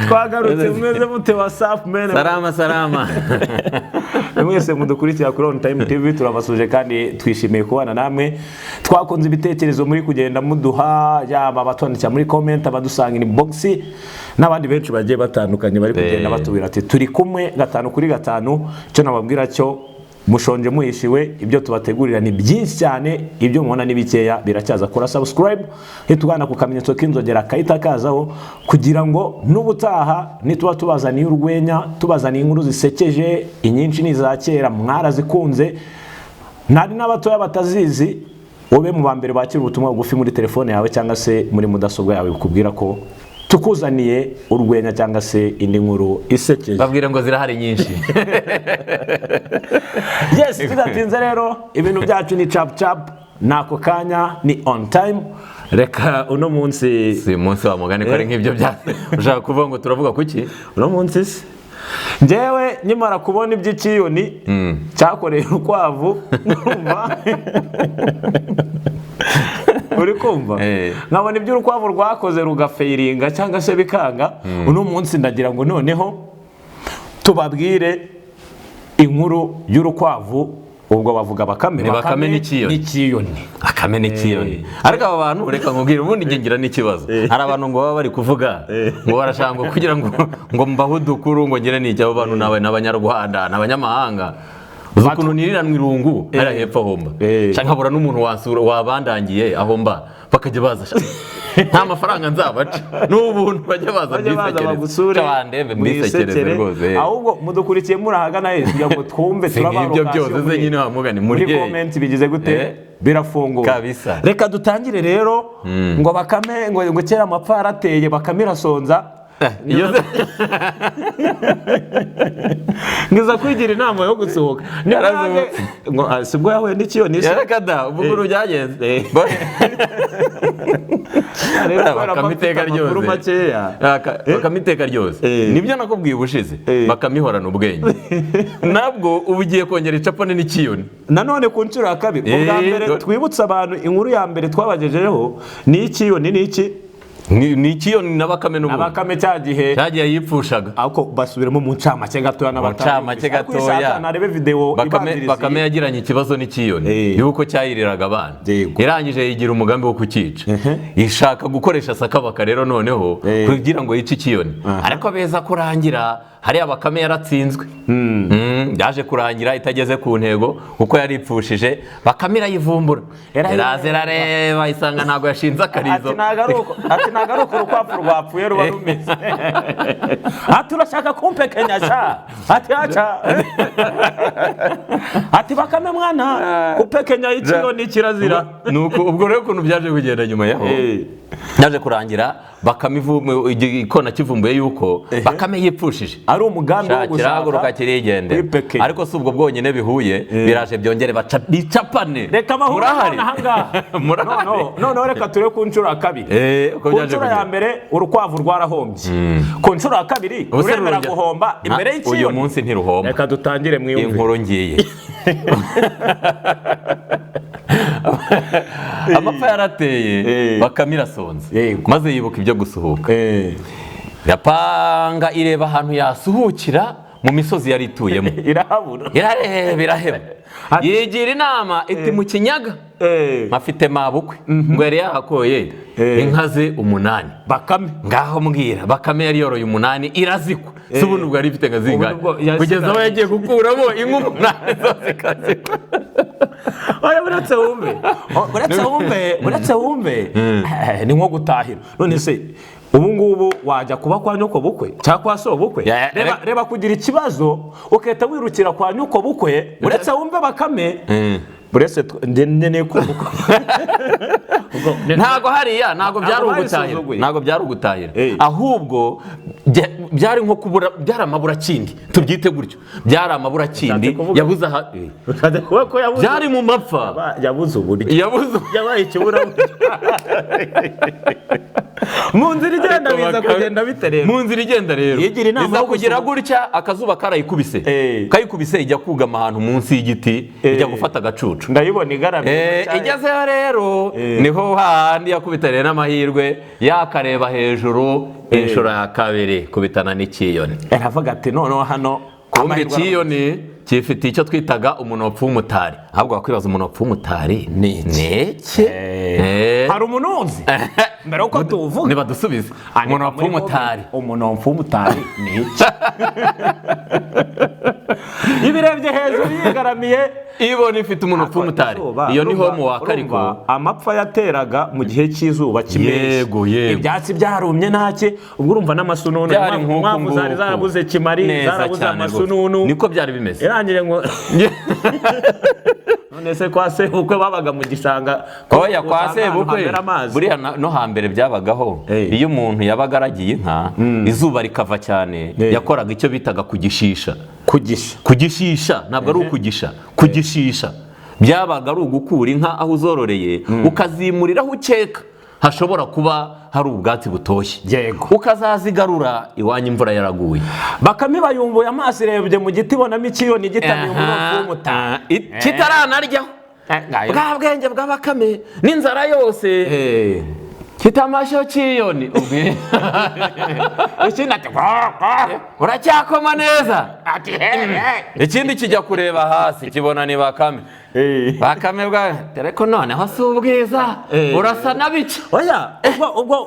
twagarutse mumeze mute WhatsApp mene salama mwese mudukurikira kuri On Time TV turabasuje kandi twishimiye kubana namwe twakunze ibitekerezo muri kugenda muduha yaba abatwandikira muri comment abadusanga inbox n'abandi benshi bagiye batandukanye bari kugenda batubwira ati turi kumwe 5 kuri 5 cyo nababwira cyo mushonje muhishiwe ibyo tubategurira ni byinshi cyane ibyo mubona ni bikeya biracyaza kora subscribe hitugana ku kamenyetso k'inzogera kayita kazaho kugira ngo n'ubutaha nituba tubazaniye urwenya tubazaniye inkuru zisekeje inyinshi nizakera mwarazikunze nari n'abatoya batazizi ube mu bambere bakira ubutumwa bugufi muri telefone yawe cyangwa se muri mudasobwa yawe kubwira ko tukuzaniye urwenya cyangwa se indi nkuru isekeje babwire ngo zirahari nyinshi. Yes, tudatinze rero ibintu byacu ni chap nako kanya ni On Time. Reka uno munsi si munsi wa mugani ko ari nk'ibyo byase ushaka kuvuga ngo turavuga kuki uno munsi se njyewe nyimara kubona iby'ikiyoni cyakoreye urukwavu numva uri kumva nkabona iby'urukwavu rwakoze rugafeiringa cyangwa se bikanga uno munsi ndagira ngo noneho tubabwire inkuru y'urukwavu ubwo bavuga bakame n'ikiyoni akame n'ikiyoni ariko aba bantu reka nkubwire ubundi ngira n'ikibazo hari abantu ngo baba bari kuvuga ngo barashaka ngo kugira ngo mbaho dukuru ngo ngire n'icyo abo bantu n'abanyarwanda n'abanyamahanga ukuntu niriranwa irungu ari hepfo homba cyangwa habura n'umuntu wasura wabandangiye aho mba bakajya baza nta mafaranga nzabaca n'ubuntu bajya baza bagusure cyandembe mbisekereze rwose ahubwo mudukurikiye murahagana he kugira ngo twumve turabaroka ibyo byose nyine wamugani muri comment bigize gute birafunguka kabisa reka dutangire rero ngo bakame ngo kera amapfa arateye bakamira sonza ngiza kwigira inama yo gusohoka ngo sibwo yahuye n'ikiyoni se yarakada ubuguru byagenze bakamiteka ryose nibyo nakubwiye ubushize bakamihorana ubwenge nabwo ubugiye kongera icapane n'ikiyoni nanone ku nshuro ya kabiri ubwa mbere twibutsa abantu inkuru ya mbere twabagejejeho ni ikiyoni ni iki ni ikiyoni n'abakame n'ubu abakame cyagihe yipfushaga ako basubiremo mu ncamake gatoya n'abatari narebe video bakame yagiranye ikibazo n'ikiyoni yuko cyayiriraga abana irangije yigira umugambi wo kukica ishaka gukoresha sakabaka rero noneho kugira ngo yice ikiyoni ariko beza kurangira hari abakame yaratsinzwe yaje kurangira itageze ku ntego kuko yaripfushije bakamira yivumbura irazira reba isanga ntago yashinze akarizo ati nagaruko urukwavu rwapfuye ruba rumeze ati urashaka kumpekenya sha ati acha ati bakame mwana kupekenya ikiyoni kirazira nuko ubwo rero kuntu byaje kugenda nyuma yaho yaje kurangira bakamivume ikona kivumbuye yuko bakame yipfushije ari umugambi wo gushaka kirigende ariko si ubwo bwonyene bihuye biraje byongere baca bicapane reka mahura hanga no reka ture ku nshuro kabiri ku nshuro ya mbere urukwavu rwarahombye ku nshuro ya kabiri uremera guhomba imbere y'ikiyoni uyu munsi ntiruhomba reka dutangire mwiyumve inkuru ngiye amapfa yarateye bakamira sonze maze yibuka ibyo gusuhuka yapanga ireba ahantu yasuhukira mu misozi yari ituyemo irareba iraheba yigira inama iti mu kinyaga mafite mabukwe ngo yari yahakoye inka ze 8 bakame ngaho mbwira bakame yari yoroye 8 irazikwa si ubundi ubwo yari ifite ngazinga kugeza aho yagiye gukuramo inka 8 zose kazikwa oya uretse wumve ni nko gutahira none se ubu ngubu wajya kuba kwa nyoko bukwe cyangwa kwa so bukwe reba kugira ikibazo ukahita wirukira kwa nyoko bukwe uretse wumve bakame buretse ndene ko ntago hariya ntago byari ugutahira ahubwo byari nko kubura byari amabura kindi tubyite gutyo byari amabura kindi yabuze byari mu mapfa yabuze uburyo yabaye ikibura mu nzira igenda biza kugenda bite rero mu nzira igenda rero iza kugira gutya akazuba karayikubise kayikubise ijya kugama ahantu munsi y'igiti ijya gufata agacucu ndayibona igaramye igezeho rero niho hahandi yakubita rero n'amahirwe yakareba hejuru inshuro ya kabiri kubitana n'ikiyoni aravuga ati noneho hano kumbe ikiyoni kifite icyo twitaga umunopfu w'umutari ahubwo wakwibaza umunopfu w'umutari ni iki hari umuntu uzi mbere uko tuvuga niba dusubize umunopfu w'umutari umunopfu w'umutari ni iki ibirebye hejuru yigaramiye ibona ifite umunopfu w'umutari iyo ni ho mu wakariko amapfa yateraga mu gihe cy'izuba kimeze ibyatsi byarumye ntake ubwo urumva n'amasununu impamvu zari zarabuze kimari zarabuze amasununu niko byari bimeze irangire ngo none se kwa sebukwe babaga mu gishanga oya kwa sebukwe buriya no hambere byabagaho iyo umuntu yabaga aragiye inka izuba rikava cyane yakoraga icyo bitaga kugishisha kugishisha ntabwo ari ukugisha kugishisha byabaga ari ugukura inka aho uzororeye ukazimurira aho ukeka hashobora kuba hari ubwatsi butoshye yego ukazazigarura iwanyu imvura yaraguye Bakame bayumbuye amaso irebye mu giti ibonamo ikiyoni gitamiye umurongo w'umutari kitaranaryaho bwa bwenge bwa Bakame n'inzara yose kitamashyo kiyoni ikindi ati uracyakoma neza ikindi kijya kureba hasi kibona ni Bakame Bakame bwa tereko noneho si ubwiza urasa na bice oya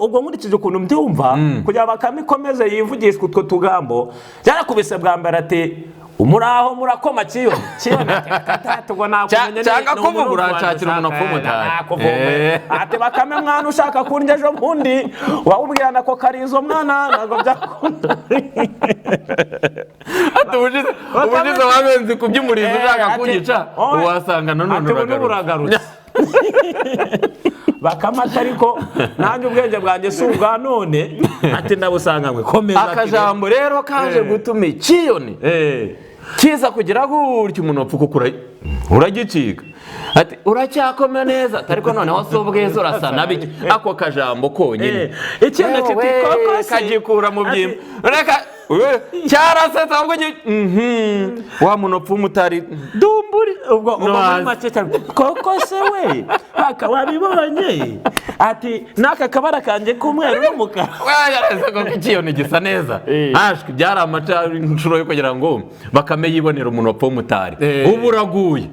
ubwo nkurikije ukuntu mbyumva kugira Bakame ikomeze yivugishwe utwo tugambo byarakubise bwa mbere ati umuraho murakoma kiyoni katatugwa nakumenye cyangwa kuvuga uracakira umunopfu w'umutari ati Bakame mwana ushaka kurya ejo bundi wawubwirana ko karizo mwana ntabwo byakunda ati ubushize wamenze ku by'umurizo ushaka kunyica uwasanga nanone uragarutse Bakame ariko nanjye ubwenge bwanjye si ubwa none ati ndabusanganywe komeza akajambo rero kaje gutuma ikiyoni kiza kugira gutya umunopfu kuko uragicika ati uracyakoma neza ariko noneho si ubwiza urasa na bike ako kajambo konyine ikindi kiti kagikura mu byimba reka cyarasetse ahubwo wa munopfu w'umutari dumburi ubwo muri make cyane koko se we wabibonye ati n'aka kabara kanjye k'umweru n'umukara yareze ko ikiyoni gisa neza ashwi byari amaca inshuro yo kugira ngo Bakame yibonera umunopfu w'umutari ubu uraguye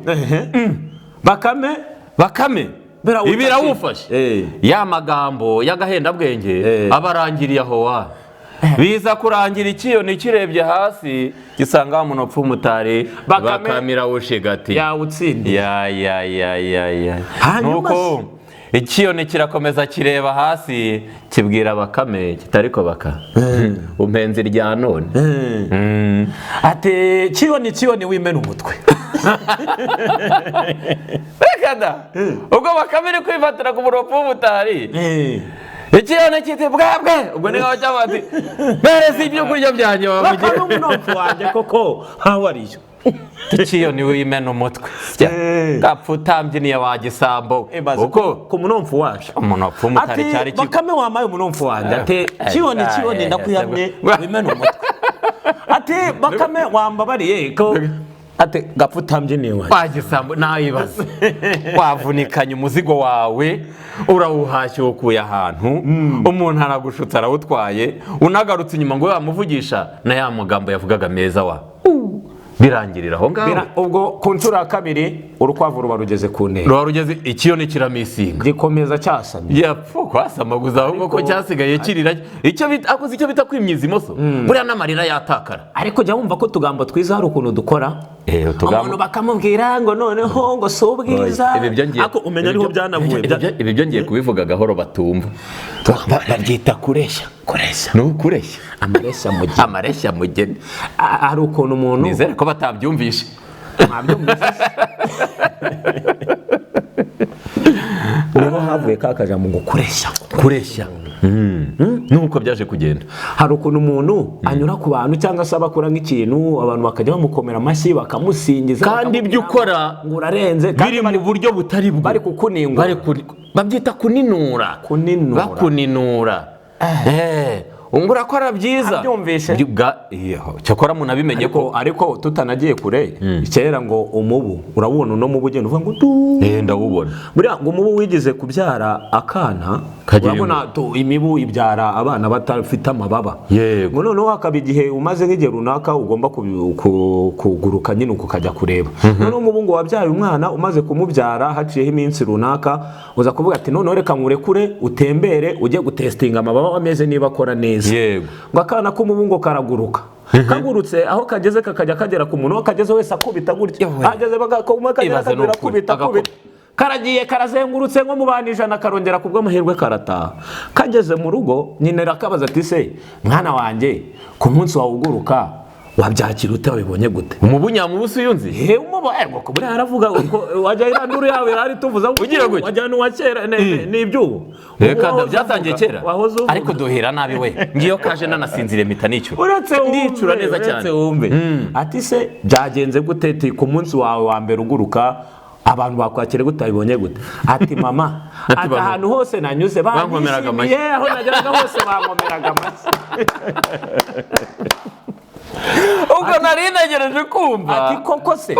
Bakame ibirawufashe ya magambo y'agahendabwenge abarangiriye aho wa biza kurangira ikiyoni kirebye hasi gisanga umunopfu w'umutari Bakame irawushigati yawutsindiye nuko ikiyoni kirakomeza kireba hasi kibwira Bakame kitariko umpenzi rya none ati kiyoni wimena umutwe rekada ubwo Bakame iri kwifatira ku munopfu w'umutari ikiyoni kiti bwabwe ubwo ni nkaho cyangwa ati mpereza ibyo kurya byanjye Bakame umunopfu wanjye koko hawe ariyo ikiyoni wimena umutwe gapfa utambyiniye wa gisambo uko ku munopfu wacu umunopfu w'umutari cyari kigo Bakame wamaye umunopfu wanjye ati kiyoni ndakuyamye wimena umutwe ati Bakame wambabariye ko ati gapfa utambyiniye wa gisambo nayibaze wavunikanye umuzigo wawe urawuhashye ukuye ahantu umuntu aragushutse arawutwaye unagarutse inyuma ngo wamuvugisha na ya magambo yavugaga meza wa birangirira aho ngaho ubwo ku nshuro ya kabiri urukwavu ruba rugeze ku ntera ruba rugeze ikiyoni kiramisinga gikomeza cyasamye yapfa kwasamaguza ahubwo ko cyasigaye kirira icyo bita kwimyiza imoso buriya n'amarira yatakara ariko jya wumva ko tugambo twiza hari ukuntu dukora umuntu bakamubwira ngo noneho ngo si ubwiza ariko umenya ariho byanavuye ibi byo ngiye kubivuga gahoro batumva babyita kureshya ni ukureshya amareshya mugeni hari ukuntu umuntu nizere ko batabyumvishe niho havuye ka kajambo ngo kureshya nuko byaje kugenda hari ukuntu umuntu anyura ku bantu cyangwa se abakora nk'ikintu abantu bakajya bamukomera amashyi bakamusingiza kandi ibyo ukora ngo urarenze biri mu buryo butari bwo bari kukuningura babyita kuninura bakuninura ungura ko arabyiza abyumvishe cyakora munabimenye ko ariko tutanagiye kure kera ngo umubu urabona uno mubu ugenda uvuga ngo ndawubona buriya ngo umubu wigize kubyara akana urabona imibu ibyara abana batafite amababa ngo noneho hakaba igihe umaze nk'igihe runaka ugomba kuguruka nyine ukajya kureba noneho umubu ngo wabyaye umwana umaze kumubyara haciyeho iminsi runaka uza kuvuga ati noneho reka nkurekure utembere ujye gutestinga amababa ameze niba akora neza ngo akana k'umubu ngo karaguruka kagurutse aho kageze kakajya kagera ku muntu kageze wese akubita gutya ageze bakagera akubita karagiye karazengurutse nko mu bantu 100 karongera kubw'amahirwe karataha kageze mu rugo nyine rakabaza ati se mwana wanjye ku munsi wawe uguruka wabyakira ute wabibonye gute umubu nyamubusi yunzi umubu ngo buriya aravuga wajya iranduru yawe ari tuvuza ugira gute wajya n'uwa kera n'ibyubu reka byatangiye kera ariko duhera nabi we ngiyo kaje nanasinzire mita nicura neza cyane ati se byagenze gute ku munsi wawe wa mbere uguruka abantu bakwakire gute babibonye gute ati mama ati ahantu hose nanyuze bankomeraga amashyi aho nageraga hose bankomeraga amashyi ubwo nari ntegereje kumva ati koko se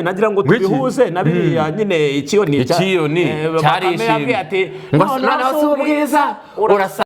nagira ngo tubihuze na biriya nyine ikiyoni cyarishimye ati ngo none ubwiza urasa